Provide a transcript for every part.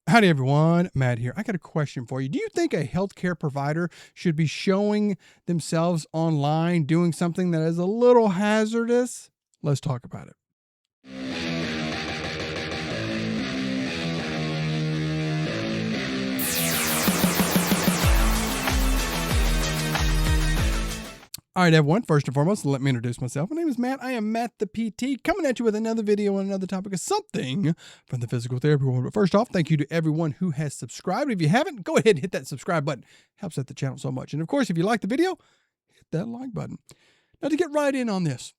Howdy, everyone. Matt here. I got a question for you. Do you think a healthcare provider should be showing themselves online doing something that is a little hazardous? Let's talk about it. All right, everyone. First and foremost, let me introduce myself. My name is Matt. I am Matt the PT, coming at you with another video on another topic of something from the physical therapy world. But first off, thank you to everyone who has subscribed. If you haven't, go ahead and hit that subscribe button. Helps out the channel so much. And of course, if you like the video, hit that like button. Now, to get right in on this,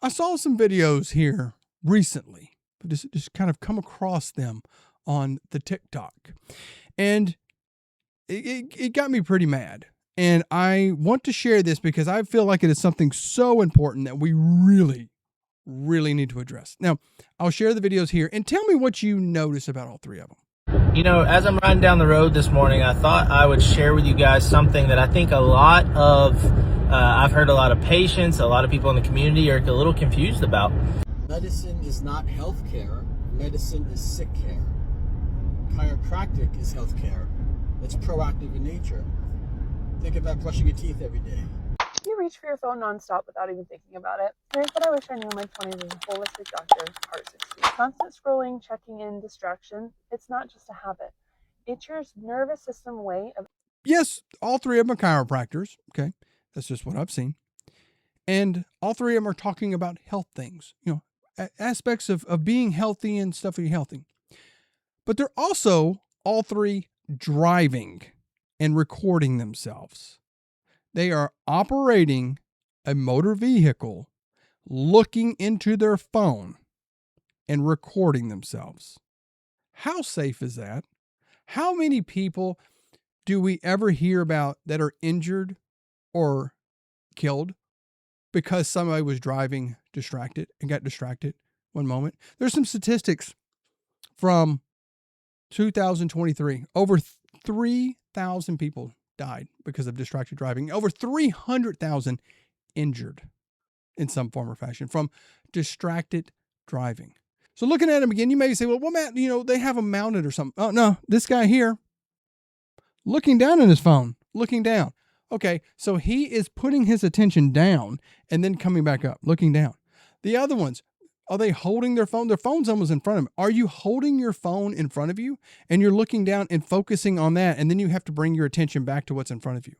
I saw some videos here recently. Just kind of come across them on the TikTok, and it got me pretty mad. And I want to share this because I feel like it is something so important that we really, really need to address. Now, I'll share the videos here and tell me what you notice about all three of them. You know, as I'm riding down the road this morning, I thought I would share with you guys something that I think I've heard a lot of patients, a lot of people in the community are a little confused about. Medicine is not healthcare. Medicine is sick care. Chiropractic is healthcare. It's proactive in nature. Think about brushing your teeth every day. You reach for your phone nonstop without even thinking about it. Here's what I wish I knew in my 20s as a holistic doctor, part 16. Constant scrolling, checking in, distraction, it's not just a habit. It's your nervous system way of... Yes, all three of them are chiropractors. Okay, that's just what I've seen. And all three of them are talking about health things, aspects of being healthy and stuff being healthy. But they're also all three driving and recording themselves. They are operating a motor vehicle, looking into their phone and recording themselves. How safe is that? How many people do we ever hear about that are injured or killed because somebody was driving distracted and got distracted one moment? There's some statistics from 2023. Over 3,000 people died because of distracted driving. Over 300,000 injured in some form or fashion from distracted driving. So looking at him again, you may say, well, Matt, they have him mounted or something. Oh, no, this guy here, looking down in his phone, looking down. Okay, so he is putting his attention down and then coming back up, looking down. The other ones, are they holding their phone? Their phone's almost in front of them. Are you holding your phone in front of you and you're looking down and focusing on that, and then you have to bring your attention back to what's in front of you?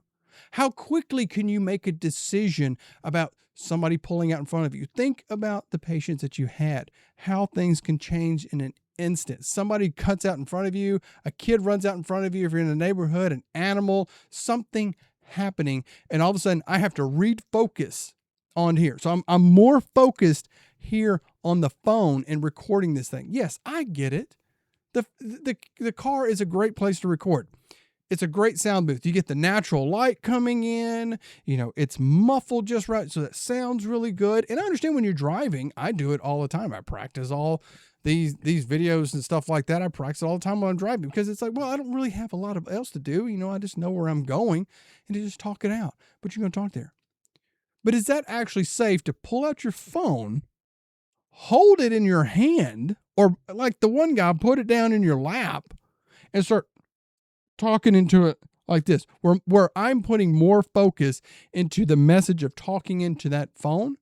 How quickly can you make a decision about somebody pulling out in front of you? Think about the patients that you had, how things can change in an instant. Somebody cuts out in front of you, a kid runs out in front of you, if you're in a neighborhood, an animal, something happening, and all of a sudden I have to refocus on here. So I'm more focused here on the phone and recording this thing. Yes, I get it. The car is a great place to record. It's a great sound booth. You get the natural light coming in, it's muffled just right, so that sounds really good. And I understand when you're driving, I do it all the time. I practice all these videos and stuff like that. I practice all the time when I'm driving because it's like, well, I don't really have a lot of else to do. I just know where I'm going and to just talk it out. But you're going to talk there. But is that actually safe to pull out your phone, hold it in your hand, or like the one guy, put it down in your lap and start talking into it like this, where I'm putting more focus into the message of talking into that phone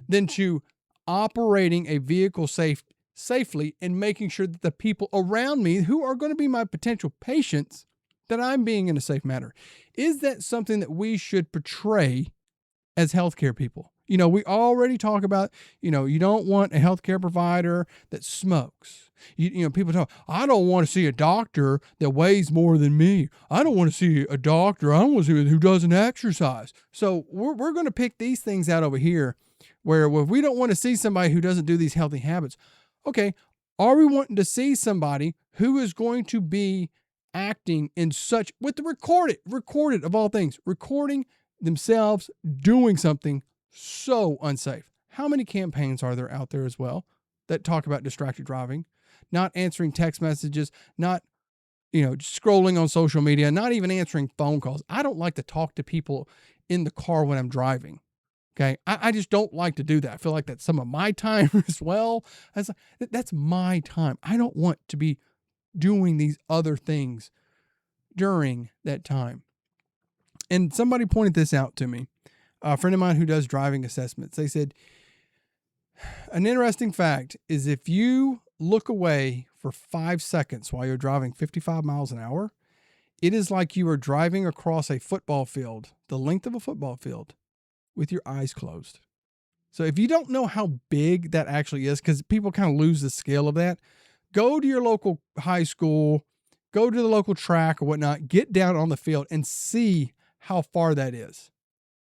than to operating a vehicle safely and making sure that the people around me who are going to be my potential patients, that I'm being in a safe manner. Is that something that we should portray as healthcare people? We already talk about, you don't want a healthcare provider that smokes. People talk, I don't want to see a doctor that weighs more than me. I don't want to see a doctor. I don't want to see who doesn't exercise. So we're going to pick these things out over here where if we don't want to see somebody who doesn't do these healthy habits. Okay, are we wanting to see somebody who is going to be acting in such, with the recorded of all things, recording themselves doing something so unsafe? How many campaigns are there out there as well that talk about distracted driving, not answering text messages, not, just scrolling on social media, not even answering phone calls? I don't like to talk to people in the car when I'm driving. Okay. I just don't like to do that. I feel like that's some of my time as well. That's my time. I don't want to be doing these other things during that time. And somebody pointed this out to me, a friend of mine who does driving assessments. They said, an interesting fact is if you look away for 5 seconds while you're driving 55 miles an hour, it is like you are driving across a football field, the length of a football field, with your eyes closed. So if you don't know how big that actually is, because people kind of lose the scale of that, go to your local high school, go to the local track or whatnot, get down on the field and see how far that is.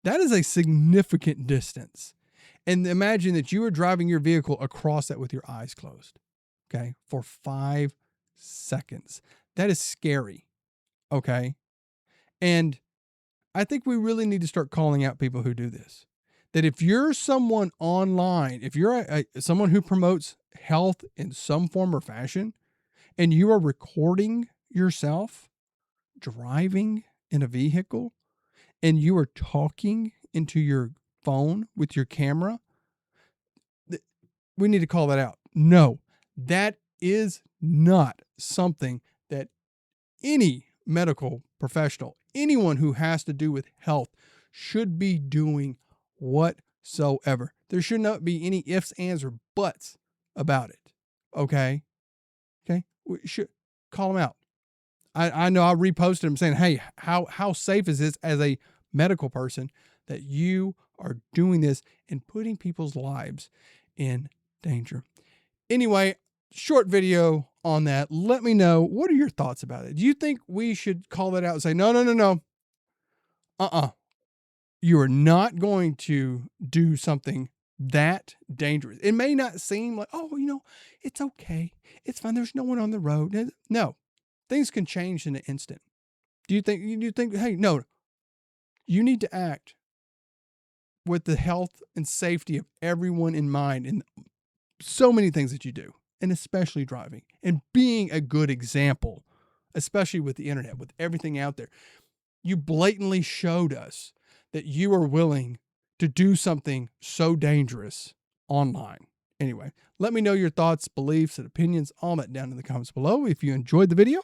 That is a significant distance. And imagine that you are driving your vehicle across that with your eyes closed, okay, for 5 seconds. That is scary, okay? And I think we really need to start calling out people who do this. That if you're someone online, if you're someone who promotes health in some form or fashion, and you are recording yourself driving in a vehicle, and you are talking into your phone with your camera, we need to call that out. No, that is not something that any medical professional, anyone who has to do with health, should be doing whatsoever. There should not be any ifs, ands, or buts about it. Okay? Okay? We should call them out. I know I reposted them saying, hey, how safe is this as a medical person that you are doing this and putting people's lives in danger? Anyway, short video on that. Let me know, what are your thoughts about it? Do you think we should call that out and say, no. You are not going to do something that dangerous. It may not seem like, oh, it's okay. It's fine. There's no one on the road. No, things can change in an instant. Do you think, hey, no, you need to act with the health and safety of everyone in mind in so many things that you do, and especially driving and being a good example, especially with the internet, with everything out there. You blatantly showed us that you are willing to do something so dangerous online. Anyway, let me know your thoughts, beliefs, and opinions, all that down in the comments below. If you enjoyed the video,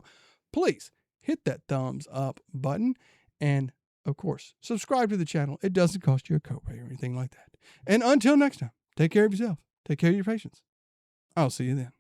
please hit that thumbs up button. And of course, subscribe to the channel. It doesn't cost you a copay or anything like that. And until next time, take care of yourself. Take care of your patients. I'll see you then.